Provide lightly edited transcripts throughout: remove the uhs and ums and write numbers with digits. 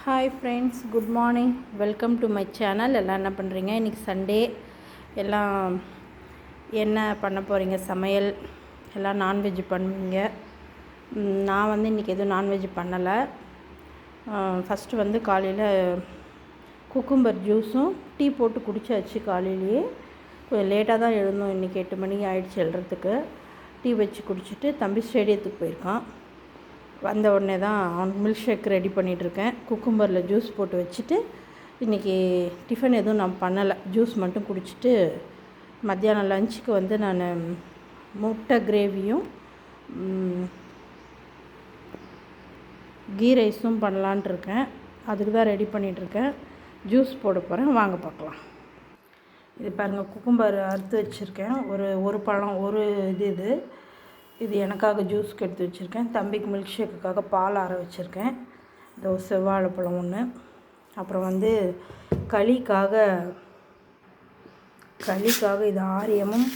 Hi friends, good morning. Welcome to my channel. எல்லாம் என்ன பண்ணுறீங்க? இன்றைக்கி சண்டே. எல்லாம் என்ன பண்ண போகிறீங்க? சமையல் எல்லாம் நான்வெஜ் பண்ணுவீங்க. நான் இன்றைக்கி எதுவும் நான்வெஜ் பண்ணலை. ஃபஸ்ட்டு காலையில் குக்கும்பர் ஜூஸும் டீ போட்டு குடித்தாச்சு. காலையிலேயே கொஞ்சம் லேட்டாக தான் எழுந்தோம். இன்றைக்கி 8 மணி ஆகிடுச்சு எழுறதுக்கு. டீ வச்சு குடிச்சிட்டு தம்பி ஸ்டேடியத்துக்கு போயிருக்கான். வந்த உடனே தான் அவனுக்கு மில்க் ஷேக் ரெடி பண்ணிகிட்ருக்கேன். குக்கும்பரில் ஜூஸ் போட்டு வச்சுட்டு இன்றைக்கி டிஃபன் எதுவும் நான் பண்ணலை. ஜூஸ் மட்டும் குடிச்சிட்டு மத்தியானம் லஞ்சுக்கு நான் முட்டை கிரேவியும் கீ ரைஸும் பண்ணலான்ட்டு இருக்கேன். அதுக்கு தான் ரெடி பண்ணிகிட்ருக்கேன். ஜூஸ் போட போகிறேன், வாங்க பார்க்கலாம். இது பாருங்கள், குக்கும்பர் அறுத்து வச்சுருக்கேன். ஒரு பழம், இது எனக்காக ஜூஸ்க்கு எடுத்து வச்சுருக்கேன். தம்பிக்கு மில்க் ஷேக்குக்காக பால் ஆற வச்சுருக்கேன். செவ்வாழைப்பழம் ஒன்று. அப்புறம் களிக்காக இது ஆரியமும்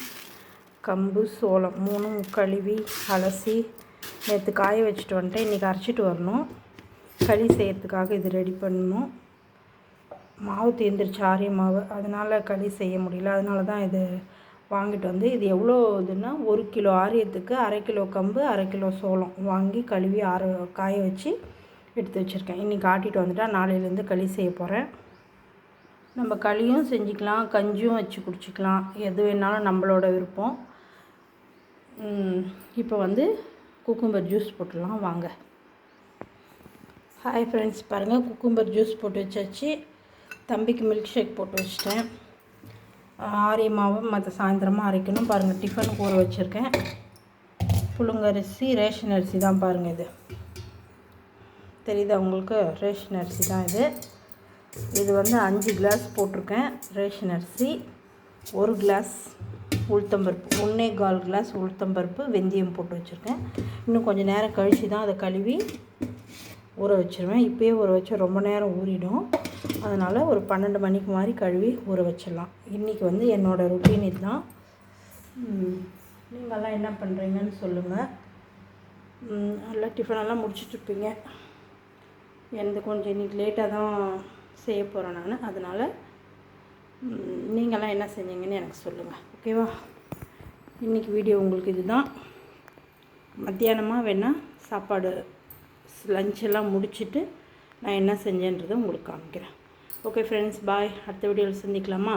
கம்பு சோளம் 3 கழுவி அலசி நேற்று காய வச்சுட்டு வந்துட்டேன். இன்றைக்கி அரைச்சிட்டு வரணும். களி செய்யறதுக்காக இது ரெடி பண்ணணும். மாவு தீர்ந்துருச்சு, ஆரிய மாவு. அதனால் களி செய்ய முடியல. அதனால தான் இது வாங்கிட்டு இது எவ்வளோ இதுன்னா 1 கிலோ ஆரியத்துக்கு 1/2 கிலோ கம்பு 1/2 கிலோ சோளம் வாங்கி கழுவி காய வச்சு எடுத்து வச்சுருக்கேன். இன்றைக்கி ஆட்டிட்டு வந்துட்டால் நாளையிலேருந்து களி செய்ய போகிறேன். நம்ம களியும் செஞ்சுக்கலாம், கஞ்சியும் வச்சு குடிச்சிக்கலாம். எது வேணாலும் நம்மளோட விருப்பம். இப்போ குக்கும்பர் ஜூஸ் போட்டுடலாம், வாங்க. ஹாய் ஃப்ரெண்ட்ஸ், பாருங்கள், குக்கும்பர் ஜூஸ் போட்டு வச்சாச்சு. தம்பிக்கு மில்க் ஷேக் போட்டு வச்சிட்டேன். ஆரிய மாவு சாயந்தரமாக அரைக்கணும். பாருங்கள், டிஃபனுக்கு ஊற வச்சுருக்கேன். புழுங்கரிசி, ரேஷன் அரிசி தான். பாருங்கள், இது தெரியுதா உங்களுக்கு? ரேஷன் அரிசி தான் இது 5 கிளாஸ் போட்டிருக்கேன் ரேஷன் அரிசி. 1 கிளாஸ் உளுத்தம்பருப்பு, 1.25 கிளாஸ் உளுத்தம்பருப்பு, வெந்தயம் போட்டு வச்சுருக்கேன். இன்னும் கொஞ்சம் நேரம் கழித்து தான் அதை கழுவி ஊற வச்சுருவேன். இப்போயே ஊற வச்சா ரொம்ப நேரம் ஊறிடும். அதனால் ஒரு 12 மணிக்கு மாதிரி கழுவி ஊற வச்சிடலாம். இன்றைக்கி என்னோடய ருட்டீன் இதுதான். நீங்கள்லாம் என்ன பண்ணுறீங்கன்னு சொல்லுங்கள். நல்லா டிஃபனெல்லாம் முடிச்சிட்ருப்பீங்க. எனக்கு கொஞ்சம் இன்றைக்கி லேட்டாக தான் செய்ய போகிறேன் நான். அதனால் நீங்கள்லாம் என்ன செஞ்சீங்கன்னு எனக்கு சொல்லுங்கள், ஓகேவா? இன்றைக்கி வீடியோ உங்களுக்கு இதுதான். மத்தியானமாக வேணால் சாப்பாடு லஞ்செல்லாம் முடிச்சுட்டு நான் என்ன செஞ்சேன்றதை உங்களுக்கு காமிக்கிறேன். ஓகே ஃப்ரெண்ட்ஸ், பாய். அடுத்த வீடியோவில் சந்திக்கலாமா?